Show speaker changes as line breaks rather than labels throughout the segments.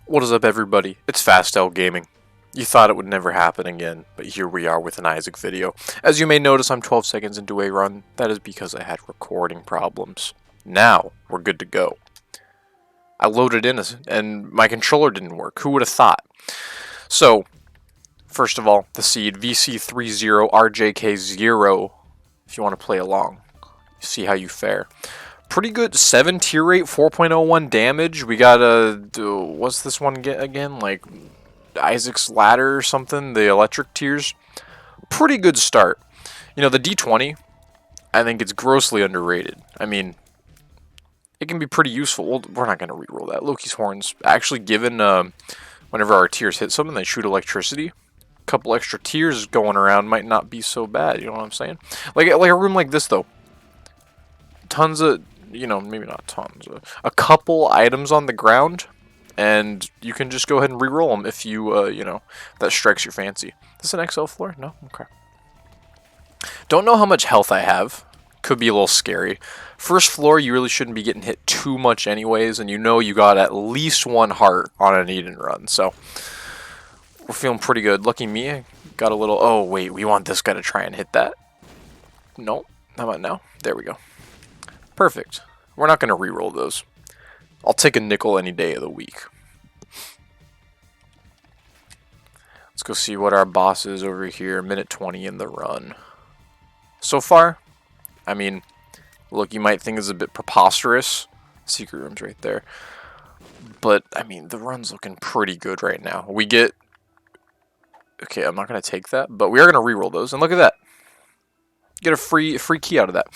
What is up, everybody? It's Fastel Gaming. You thought it would never happen again, but here we are with an Isaac video. As you may notice, I'm 12 seconds into a run. That is because I had recording problems. Now, we're good to go. I loaded in and my controller didn't work. Who would have thought? So, first of all, the seed VC30RJK0, if you want to play along. See how you fare. Pretty good 7 tier rate, 4.01 damage. We got what's this one again? Like Isaac's Ladder or something, the electric tiers. Pretty good start. You know, the D20, I think it's grossly underrated. I mean, it can be pretty useful. Well, we're not going to reroll that. Loki's Horns, actually given whenever our tiers hit something, they shoot electricity. A couple extra tiers going around might not be so bad, you know what I'm saying? Like a room like this, though. Tons of, you know, maybe not tons, a couple items on the ground, and you can just go ahead and re-roll them if you, you know, that strikes your fancy. Is this an XL floor? No? Okay. Don't know how much health I have. Could be a little scary. First floor, you really shouldn't be getting hit too much anyways, and you know you got at least one heart on an eat and run, so we're feeling pretty good. Lucky me, I got a little, oh wait, we want this guy to try and hit that. Nope. How about now? There we go. Perfect. We're not going to re-roll those. I'll take a nickel any day of the week. Let's go see what our boss is over here. Minute 20 in the run. So far, I mean, look, you might think it's a bit preposterous. Secret room's right there. But, I mean, the run's looking pretty good right now. We get... Okay, I'm not going to take that, but we are going to re-roll those. And look at that. Get a free key out of that.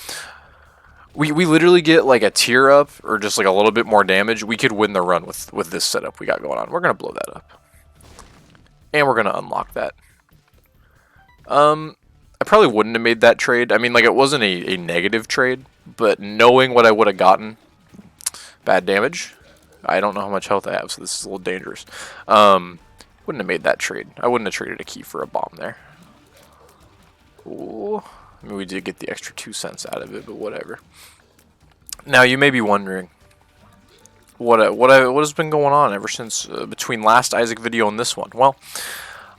We literally get like a tier up or just like a little bit more damage. We could win the run with this setup we got going on. We're going to blow that up. And we're going to unlock that. I probably wouldn't have made that trade. I mean, like, it wasn't a negative trade, but knowing what I would have gotten, bad damage. I don't know how much health I have, so this is a little dangerous. Wouldn't have made that trade. I wouldn't have traded a key for a bomb there. Ooh. I mean, we did get the extra 2 cents out of it, but whatever. Now, you may be wondering what has been going on ever since between last Isaac video and this one. Well,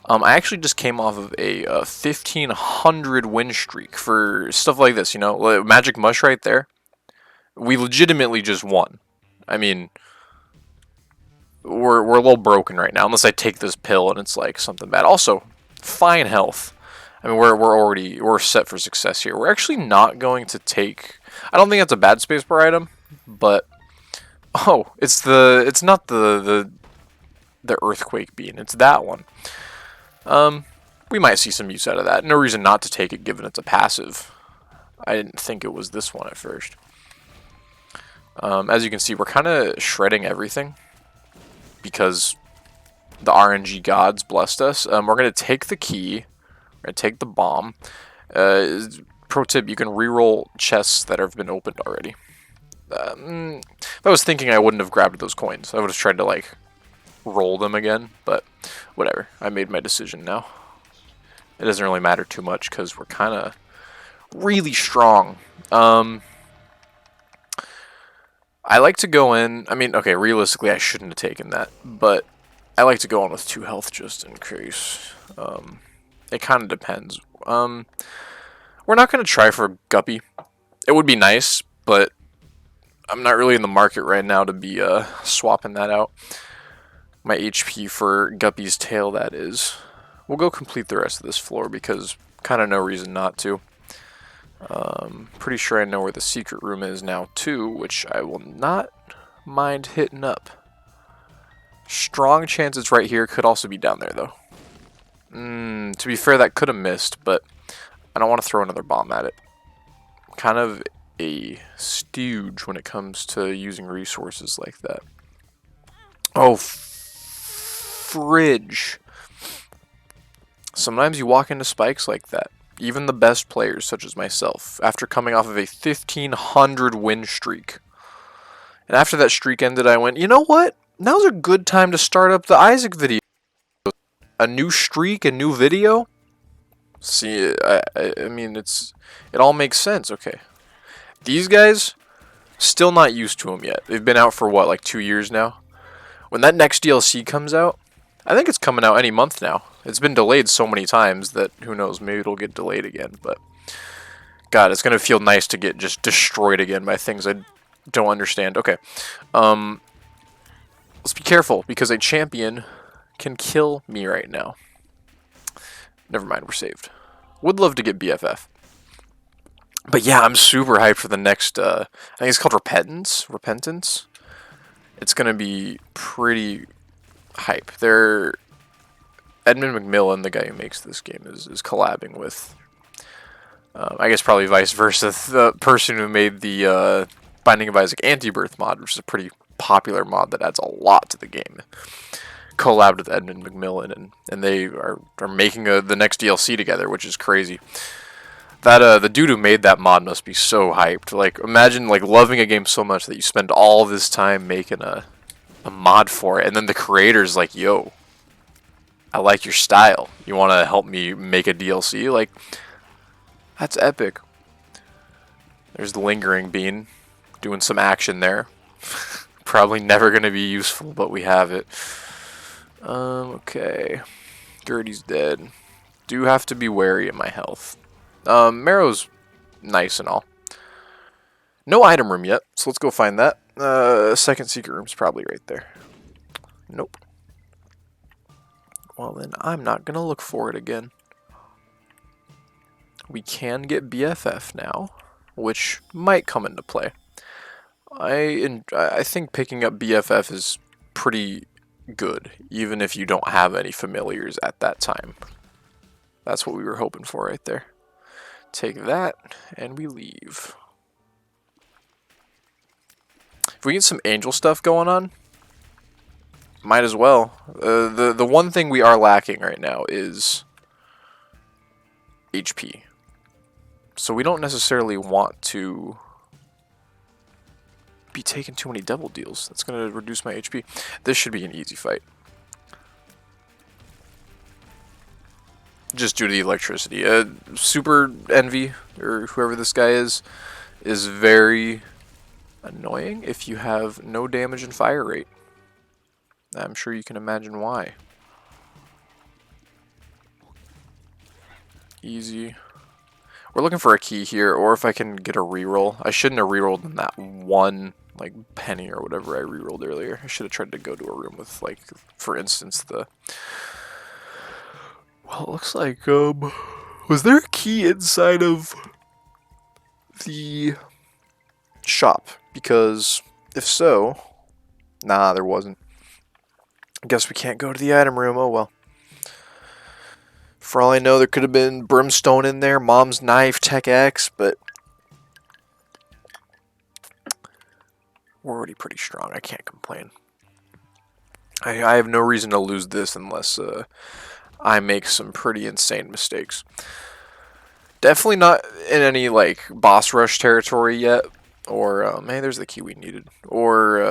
I actually just came off of a 1,500 win streak for stuff like this. You know, like Magic Mush right there. We legitimately just won. I mean, we're a little broken right now, unless I take this pill and it's like something bad. Also, fine health. I mean, we're set for success here. We're actually not going to take. I don't think that's a bad spacebar item, but oh, it's not the earthquake bean. It's that one. We might see some use out of that. No reason not to take it, given it's a passive. I didn't think it was this one at first. As you can see, we're kind of shredding everything because the RNG gods blessed us. We're gonna take the key. We're going to take the bomb. Pro tip, you can reroll chests that have been opened already. If I was thinking, I wouldn't have grabbed those coins. I would have tried to, like, roll them again. But whatever. I made my decision now. It doesn't really matter too much because we're kind of really strong. I like to go in. I mean, okay, realistically, I shouldn't have taken that. But I like to go in with 2 health just in case. It kind of depends. We're not going to try for Guppy. It would be nice, but I'm not really in the market right now to be swapping that out. My HP for Guppy's tail, that is. We'll go complete the rest of this floor because kind of no reason not to. Pretty sure I know where the secret room is now too, which I will not mind hitting up. Strong chance it's right here. Could also be down there though. To be fair, that could have missed, but I don't want to throw another bomb at it. Kind of a stooge when it comes to using resources like that. Oh, fridge. Sometimes you walk into spikes like that. Even the best players, such as myself, after coming off of a 1,500 win streak. And after that streak ended, I went, you know what? Now's a good time to start up the Isaac video. A new streak, a new video. See, I mean, it all makes sense. Okay, these guys, still not used to them yet. They've been out for what, like 2 years now. When that next DLC comes out, I think it's coming out any month now. It's been delayed so many times that who knows, maybe it'll get delayed again. But God, it's gonna feel nice to get just destroyed again by things I don't understand. Okay, let's be careful because a champion can kill me right now. Never mind, we're saved. Would love to get BFF. But yeah, I'm super hyped for the next, I think it's called Repentance. It's going to be pretty hype. Edmund McMillan, the guy who makes this game, is collabing with, I guess probably vice versa, the person who made the Binding of Isaac Anti-Birth mod, which is a pretty popular mod that adds a lot to the game. Collabed with Edmund McMillan, and they are making the next DLC together, which is crazy. That the dude who made that mod must be so hyped. Like, imagine like loving a game so much that you spend all this time making a mod for it, and then the creator's like, "Yo, I like your style. You want to help me make a DLC?" Like, that's epic. There's the Lingering Bean, doing some action there. Probably never gonna be useful, but we have it. Okay. Gertie's dead. Do have to be wary of my health. Marrow's nice and all. No item room yet, so let's go find that. Second secret room's probably right there. Nope. Well then, I'm not gonna look for it again. We can get BFF now, which might come into play. I think picking up BFF is pretty good, even if you don't have any familiars at that time. That's what we were hoping for right there. Take that, and we leave. If we get some angel stuff going on, might as well. The one thing we are lacking right now is HP. So we don't necessarily want to be taking too many double deals. That's going to reduce my HP. This should be an easy fight. Just due to the electricity. Super Envy, or whoever this guy is very annoying if you have no damage and fire rate. I'm sure you can imagine why. Easy. We're looking for a key here, or if I can get a reroll. I shouldn't have rerolled in that one, like, penny or whatever I rerolled earlier. I should have tried to go to a room with, like, for instance, the... Well, it looks like, was there a key inside of the shop? Because if so, nah, there wasn't. I guess we can't go to the item room. Oh, well. For all I know, there could have been brimstone in there, mom's knife, Tech X, but we're already pretty strong. I can't complain. I have no reason to lose this unless I make some pretty insane mistakes. Definitely not in any, like, boss rush territory yet. Or, hey, there's the key we needed. Or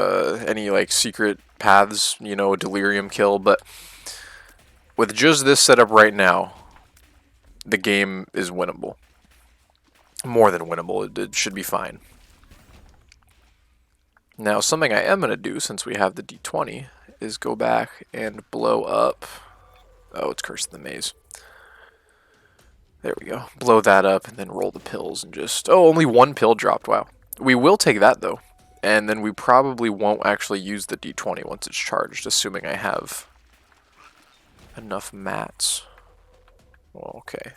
any, like, secret paths, you know, delirium kill. But with just this setup right now, the game is winnable. More than winnable. It should be fine. Now, something I am going to do, since we have the D20, is go back and blow up... Oh, it's Curse of the Maze. There we go. Blow that up and then roll the pills and just... Oh, only one pill dropped. Wow. We will take that, though. And then we probably won't actually use the D20 once it's charged, assuming I have enough mats. Well, okay.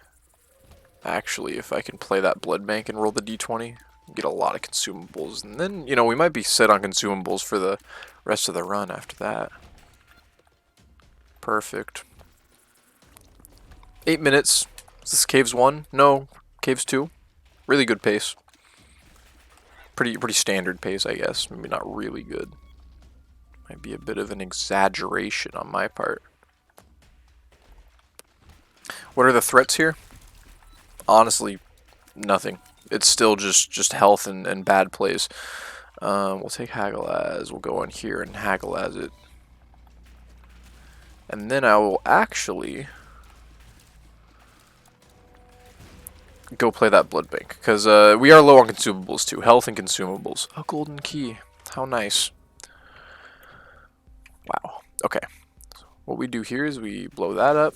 Actually, if I can play that blood bank and roll the D20, get a lot of consumables. And then, you know, we might be set on consumables for the rest of the run after that. Perfect. 8 minutes. Is this Caves 1? No. Caves 2. Really good pace. Pretty standard pace, I guess. Maybe not really good. Might be a bit of an exaggeration on my part. What are the threats here? Honestly, nothing. It's still just health and bad plays. We'll take Hagalaz. We'll go in here and Hagalaz it. And then I will actually... go play that blood bank, because we are low on consumables too. Health and consumables. A golden key. How nice. Okay. What we do here is we blow that up.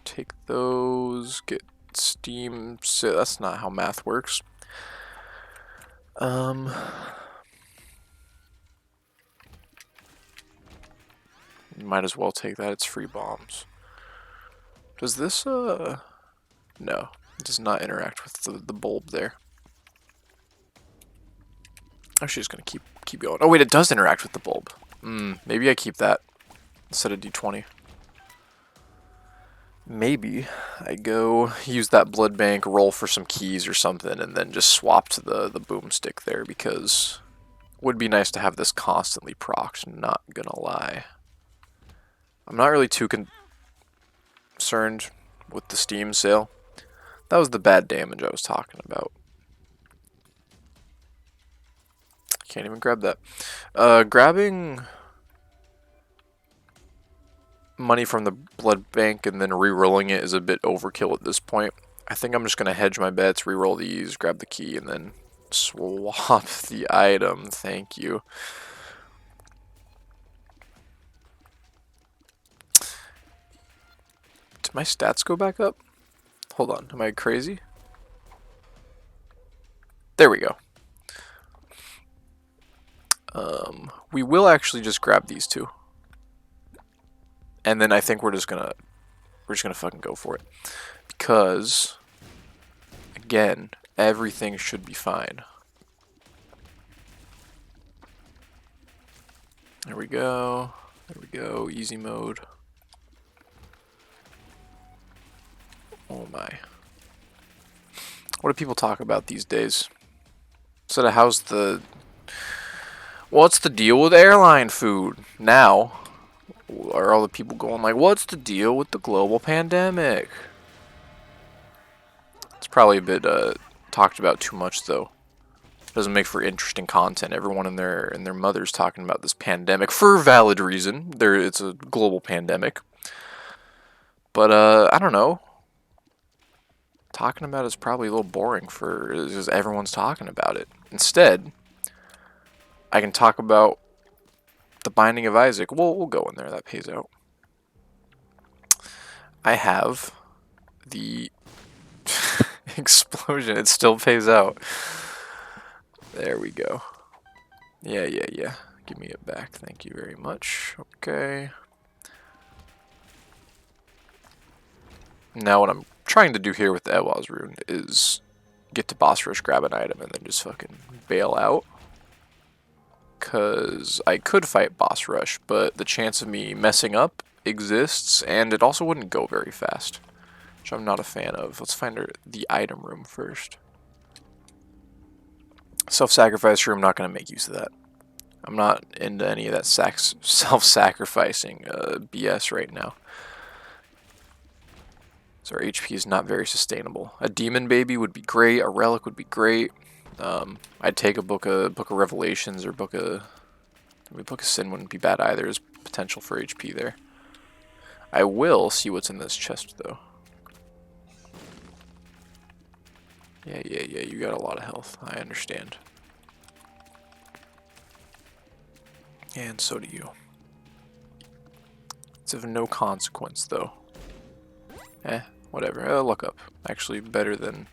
Take those, get steam. So that's not how math works. Might as well take that. It's free bombs. Does this, no. It does not interact with the bulb there. Actually, just gonna keep going. Oh wait, it does interact with the bulb. Maybe I keep that instead of D20. Maybe I go use that blood bank, roll for some keys or something, and then just swap to the boomstick there, because it would be nice to have this constantly procced, not gonna lie. I'm not really too concerned with the Steam sale. That was the bad damage I was talking about. Can't even grab that. Grabbing money from the blood bank and then re-rolling it is a bit overkill at this point. I think I'm just going to hedge my bets, re-roll these, grab the key, and then swap the item. Thank you. Did my stats go back up? Hold on, am I crazy? There we go. We will actually just grab these two. And then I think we're just gonna fucking go for it. Because again, everything should be fine. There we go. There we go. Easy mode. Oh my. What do people talk about these days? Instead of what's the deal with airline food? Now, are all the people going like, what's the deal with the global pandemic? It's probably a bit talked about too much though. Doesn't make for interesting content. Everyone and their mothers talking about this pandemic for valid reason. It's a global pandemic. But I don't know. Talking about it's probably a little boring because everyone's talking about it. Instead, I can talk about the Binding of Isaac. We'll go in there. That pays out. I have the explosion. It still pays out. There we go. Yeah. Give me it back. Thank you very much. Okay. Now what I'm trying to do here with the Ewaz rune is get to boss rush, grab an item, and then just fucking bail out. Because I could fight boss rush, but the chance of me messing up exists, and it also wouldn't go very fast, which I'm not a fan of. Let's find the item room first. Self-sacrifice room, not going to make use of that. I'm not into any of that self-sacrificing BS right now. So our HP is not very sustainable. A demon baby would be great. A relic would be great. I'd take a book of Revelations or book of Sin wouldn't be bad either. There's potential for HP there. I will see what's in this chest though. Yeah. You got a lot of health. I understand. And so do you. It's of no consequence though. Whatever. Look up. Actually better than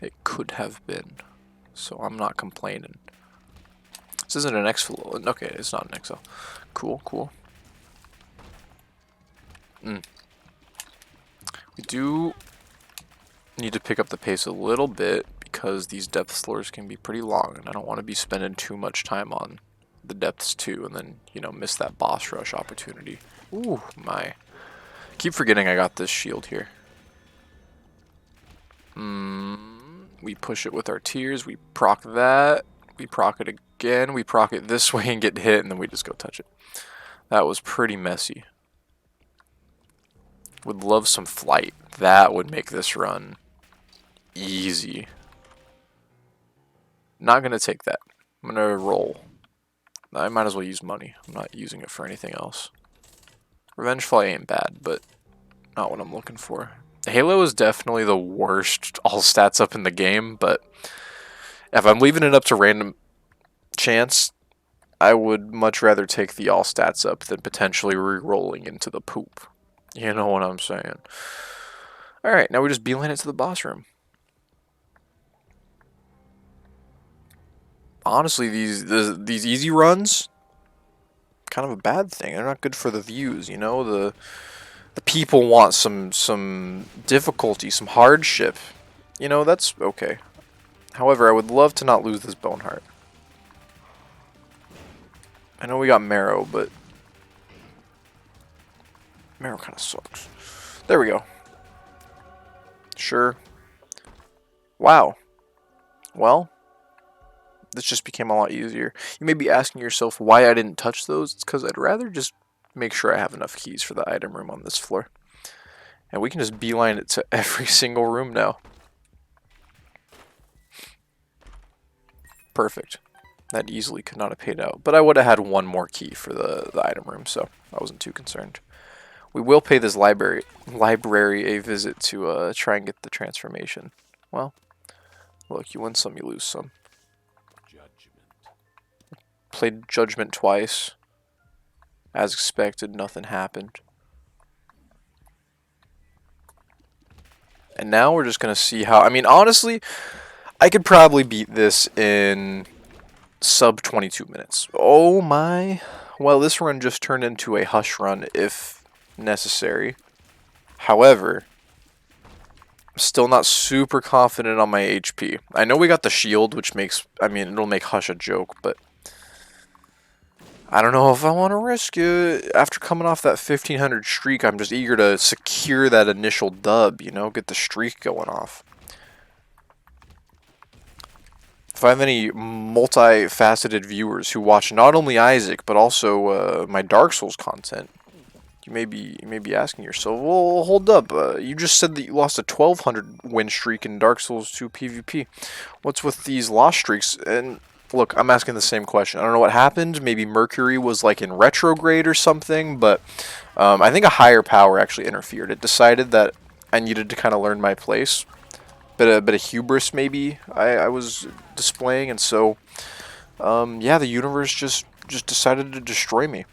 it could have been. So I'm not complaining. This isn't an XL. Okay, it's not an XL. Cool. We do need to pick up the pace a little bit because these depth floors can be pretty long, and I don't want to be spending too much time on the depths too, and then, you know, miss that boss rush opportunity. Ooh, my. Keep forgetting I got this shield here. We push it with our tears, we proc that, we proc it again, we proc it this way and get hit, and then we just go touch it. That was pretty messy. Would love some flight. That would make this run easy. Not gonna take that. I'm gonna roll. I might as well use money. I'm not using it for anything else. Revenge flight ain't bad, but not what I'm looking for. Halo is definitely the worst all stats up in the game, but if I'm leaving it up to random chance, I would much rather take the all stats up than potentially re-rolling into the poop. You know what I'm saying? Alright, now we just beeline it to the boss room. Honestly, these easy runs, kind of a bad thing. They're not good for the views, you know? The people want some difficulty, some hardship. You know, that's okay. However, I would love to not lose this bone heart. I know we got marrow, but marrow kind of sucks. There we go. Sure. Wow. Well, this just became a lot easier. You may be asking yourself why I didn't touch those. It's because I'd rather just make sure I have enough keys for the item room on this floor. And we can just beeline it to every single room now. Perfect. That easily could not have paid out. But I would have had one more key for the item room, so I wasn't too concerned. We will pay this library a visit to try and get the transformation. Well, look, you win some, you lose some. Played Judgment twice. As expected, nothing happened. And now we're just going to see how... I mean, honestly, I could probably beat this in sub 22 minutes. Oh my. Well, this run just turned into a hush run if necessary. However, I'm still not super confident on my HP. I know we got the shield, which makes... I mean, it'll make hush a joke, but... I don't know if I want to risk it. After coming off that 1500 streak, I'm just eager to secure that initial dub, you know, get the streak going off. If I have any multifaceted viewers who watch not only Isaac, but also my Dark Souls content, you may be asking yourself, well, hold up, you just said that you lost a 1200 win streak in Dark Souls 2 PvP. What's with these lost streaks? And... look, I'm asking the same question. I don't know what happened. Maybe Mercury was like in retrograde or something, but I think a higher power actually interfered. It decided that I needed to kind of learn my place. Bit of hubris maybe I was displaying, and so yeah, the universe just decided to destroy me.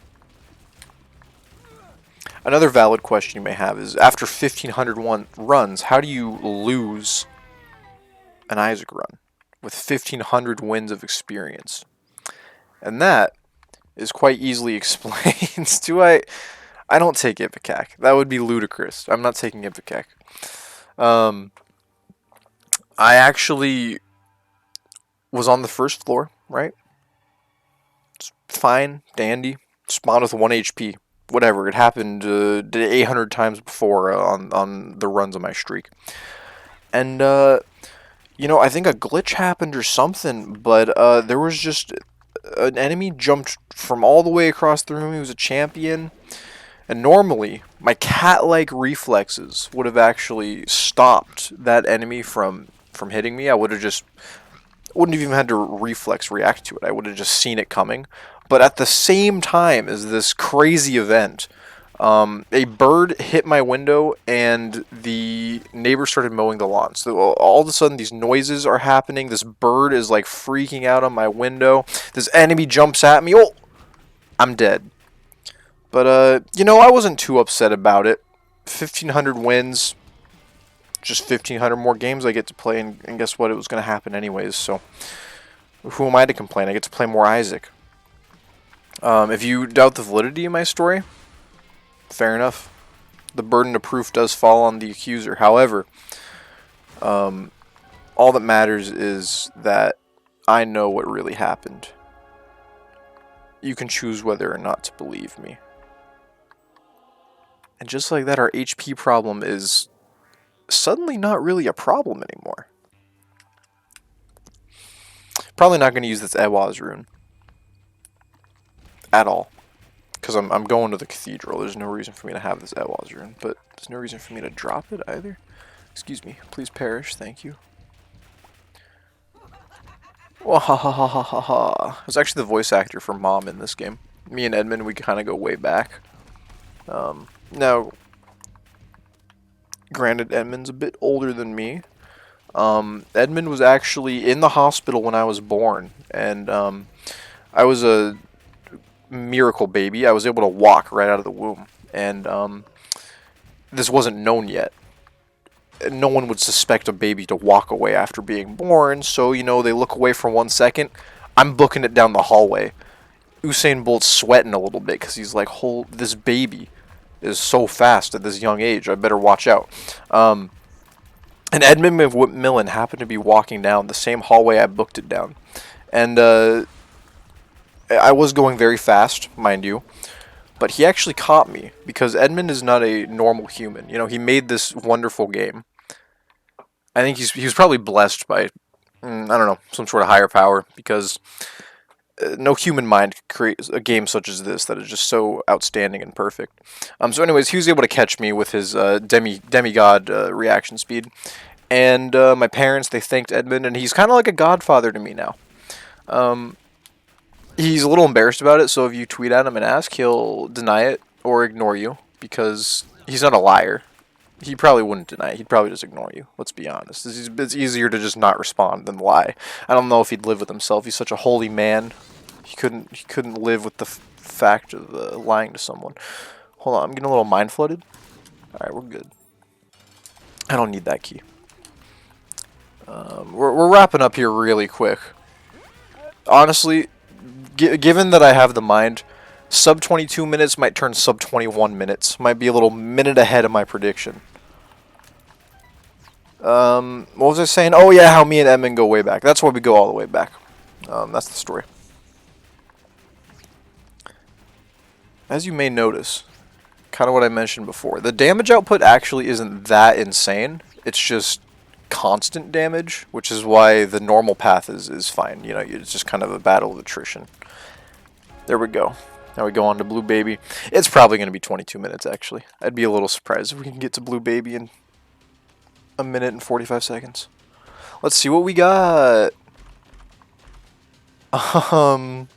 Another valid question you may have is, after 1501 runs, how do you lose an Isaac run with 1500 wins of experience? And that is quite easily explained. I don't take Ipecac. That would be ludicrous. I'm not taking Ipecac. I actually was on the first floor, right? It's fine, dandy. Spawned with 1 HP. Whatever. It happened 800 times before on the runs of my streak. And you know, I think a glitch happened or something, but there was just an enemy jumped from all the way across the room. He was a champion, and normally my cat-like reflexes would have actually stopped that enemy from hitting me. I would have just wouldn't have even had to reflex react to it. I would have just seen it coming. But at the same time as this crazy event, a bird hit my window and the neighbor started mowing the lawn. So all of a sudden these noises are happening. This bird is like freaking out on my window. This enemy jumps at me. Oh, I'm dead. But you know, I wasn't too upset about it. 1500 wins. Just 1500 more games I get to play, and guess what? It was going to happen anyways. So who am I to complain? I get to play more Isaac. If you doubt the validity of my story, fair enough. The burden of proof does fall on the accuser. However, all that matters is that I know what really happened. You can choose whether or not to believe me. And just like that, our HP problem is suddenly not really a problem anymore. Probably not going to use this Ewaz rune at all, because I'm going to the cathedral. There's no reason for me to have this Ewaz rune, but there's no reason for me to drop it either. Excuse me, please perish, thank you. Oh, ha ha ha ha ha ha. I was actually the voice actor for Mom in this game. Me and Edmund, we kind of go way back. Now, granted, Edmund's a bit older than me. Edmund was actually in the hospital when I was born, and I was a miracle baby. I was able to walk right out of the womb. And this wasn't known yet. No one would suspect a baby to walk away after being born, so, you know, they look away for 1 second. I'm booking it down the hallway. Usain Bolt's sweating a little bit because he's like, this baby is so fast at this young age. I better watch out. And Edmund McMillan happened to be walking down the same hallway I booked it down. And I was going very fast, mind you. But he actually caught me because Edmund is not a normal human. You know, he made this wonderful game. I think he was probably blessed by, I don't know, some sort of higher power, because no human mind could create a game such as this that is just so outstanding and perfect. So anyways, he was able to catch me with his demigod reaction speed. And my parents, they thanked Edmund, and he's kind of like a godfather to me now. He's a little embarrassed about it, so if you tweet at him and ask, he'll deny it or ignore you, because he's not a liar. He probably wouldn't deny it. He'd probably just ignore you. Let's be honest. It's easier to just not respond than lie. I don't know if he'd live with himself. He's such a holy man. He couldn't live with the fact of lying to someone. Hold on, I'm getting a little mind flooded. All right, we're good. I don't need that key. We're wrapping up here really quick. Honestly, given that I have the mind, sub 22 minutes might turn sub 21 minutes. Might be a little minute ahead of my prediction. What was I saying? Oh yeah, how me and Edmund go way back. That's why we go all the way back. That's the story. As you may notice, kind of what I mentioned before, the damage output actually isn't that insane. It's just constant damage, which is why the normal path is fine. You know, it's just kind of a battle of attrition. There we go. Now we go on to Blue Baby. It's probably going to be 22 minutes, actually. I'd be a little surprised if we can get to Blue Baby in a minute and 45 seconds. Let's see what we got. I'm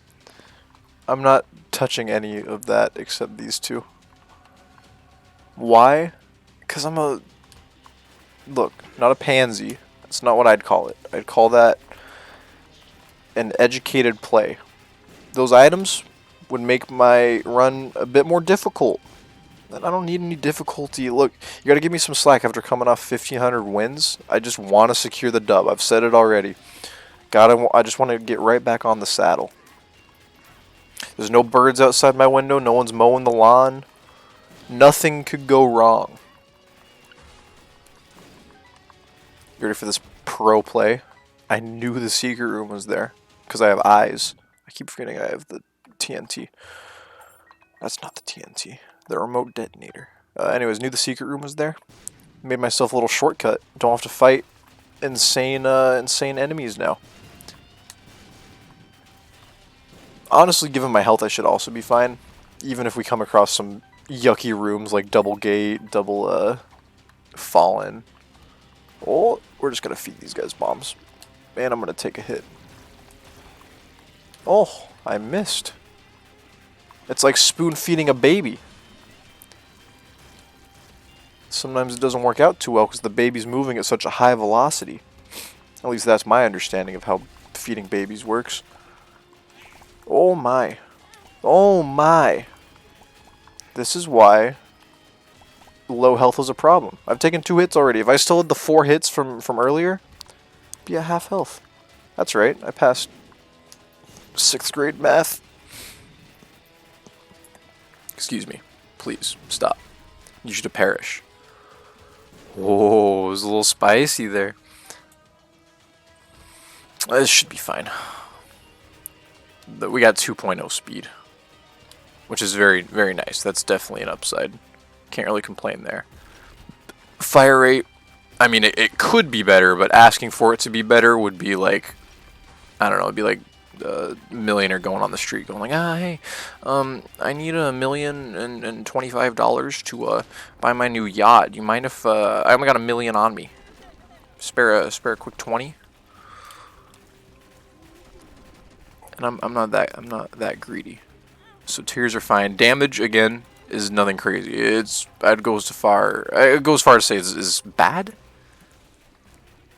not touching any of that except these two. Why? Because I'm a... Look, not a pansy. That's not what I'd call it. I'd call that an educated play. Those items would make my run a bit more difficult. And I don't need any difficulty. Look, you gotta give me some slack after coming off 1,500 wins. I just want to secure the dub. I've said it already. I just want to get right back on the saddle. There's no birds outside my window. No one's mowing the lawn. Nothing could go wrong. You ready for this pro play? I knew the secret room was there because I have eyes. I keep forgetting I have the TNT. That's not the TNT. The remote detonator. Anyways, knew the secret room was there. Made myself a little shortcut. Don't have to fight insane enemies now. Honestly, given my health, I should also be fine. Even if we come across some yucky rooms like double gate, double fallen. Oh, we're just gonna feed these guys bombs. And I'm gonna take a hit. Oh, I missed. It's like spoon feeding a baby. Sometimes it doesn't work out too well because the baby's moving at such a high velocity. At least that's my understanding of how feeding babies works. Oh my. Oh my. This is why low health is a problem. I've taken 2 hits already. If I still had the 4 hits from earlier, I'd be at half health. That's right. I passed 6th grade math. Excuse me. Please, stop. You should perish. Whoa, it was a little spicy there. This should be fine. We got 2.0 speed, which is very, very nice. That's definitely an upside. Can't really complain there. Fire rate, I mean, it could be better, but asking for it to be better would be like, I don't know, it'd be like a millionaire going on the street going like, hey, I need $1,025,000 to buy my new yacht. Do you mind if I only got $1 million on me? Spare a quick 20. And I'm not that greedy. So tears are fine. Damage again is nothing crazy. I'd go as far to say is bad.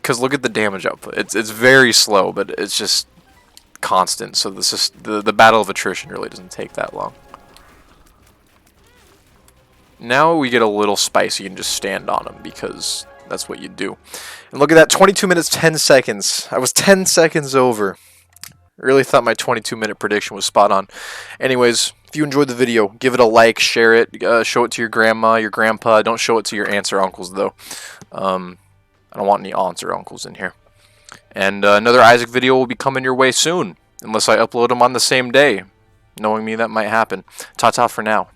Cause look at the damage output. It's very slow, but it's just constant, so the battle of attrition really doesn't take that long. Now we get a little spicy and just stand on them, because that's what you do. And look at that, 22 minutes, 10 seconds. I was 10 seconds over. I really thought my 22-minute prediction was spot on. Anyways, if you enjoyed the video, give it a like, share it, show it to your grandma, your grandpa. Don't show it to your aunts or uncles, though. I don't want any aunts or uncles in here. And another Isaac video will be coming your way soon, unless I upload them on the same day. Knowing me, that might happen. Ta-ta for now.